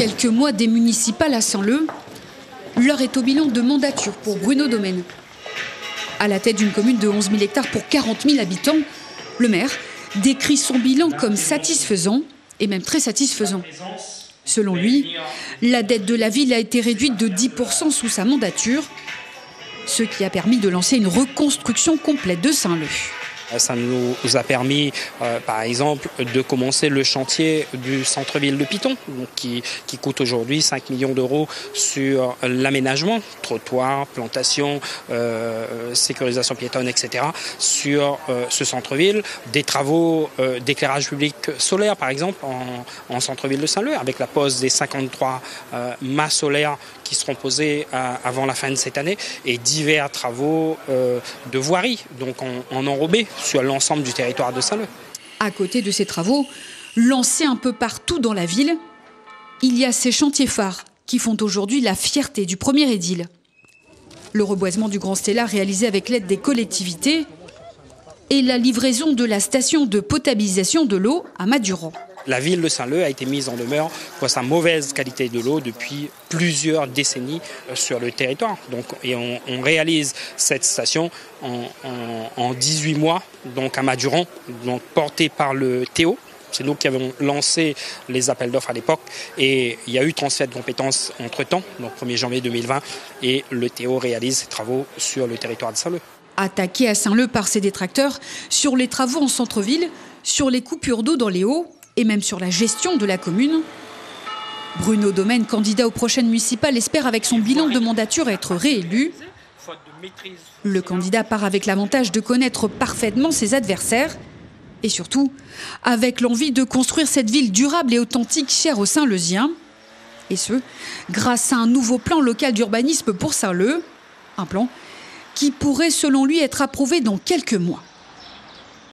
quelques mois des municipales à Saint-Leu, l'heure est au bilan de mandature pour Bruno Domaine. À la tête d'une commune de 11 000 hectares pour 40 000 habitants, le maire décrit son bilan comme satisfaisant et même très satisfaisant. Selon lui, la dette de la ville a été réduite de 10% sous sa mandature, ce qui a permis de lancer une reconstruction complète de Saint-Leu. Ça nous a permis, par exemple, de commencer le chantier du centre-ville de Piton, qui coûte aujourd'hui 5 millions d'euros sur l'aménagement, trottoirs, plantations, sécurisation piétonne, etc. sur ce centre-ville. Des travaux d'éclairage public solaire, par exemple, en centre-ville de Saint-Leu, avec la pose des 53 mâts solaires qui seront posés avant la fin de cette année, et divers travaux de voirie, donc en enrobé, sur l'ensemble du territoire de Saint-Leu. À côté de ces travaux, lancés un peu partout dans la ville, il y a ces chantiers phares qui font aujourd'hui la fierté du premier édile. Le reboisement du Grand Stellar réalisé avec l'aide des collectivités et la livraison de la station de potabilisation de l'eau à Maduran. La ville de Saint-Leu a été mise en demeure pour sa mauvaise qualité de l'eau depuis plusieurs décennies sur le territoire. Et on réalise cette station en 18 mois, donc à Maduran, donc portée par le Théo. C'est nous qui avons lancé les appels d'offres à l'époque, et il y a eu transfert de compétences entre-temps, donc 1er janvier 2020, et le Théo réalise ses travaux sur le territoire de Saint-Leu. Attaqué à Saint-Leu par ses détracteurs sur les travaux en centre-ville, sur les coupures d'eau dans les hauts, et même sur la gestion de la commune, Bruno Domaine, candidat aux prochaines municipales, espère avec son bilan de mandature être réélu. Le candidat part avec l'avantage de connaître parfaitement ses adversaires et surtout avec l'envie de construire cette ville durable et authentique chère aux Saint-Leusiens. Et ce, grâce à un nouveau plan local d'urbanisme pour Saint-Leu, un plan qui pourrait selon lui être approuvé dans quelques mois.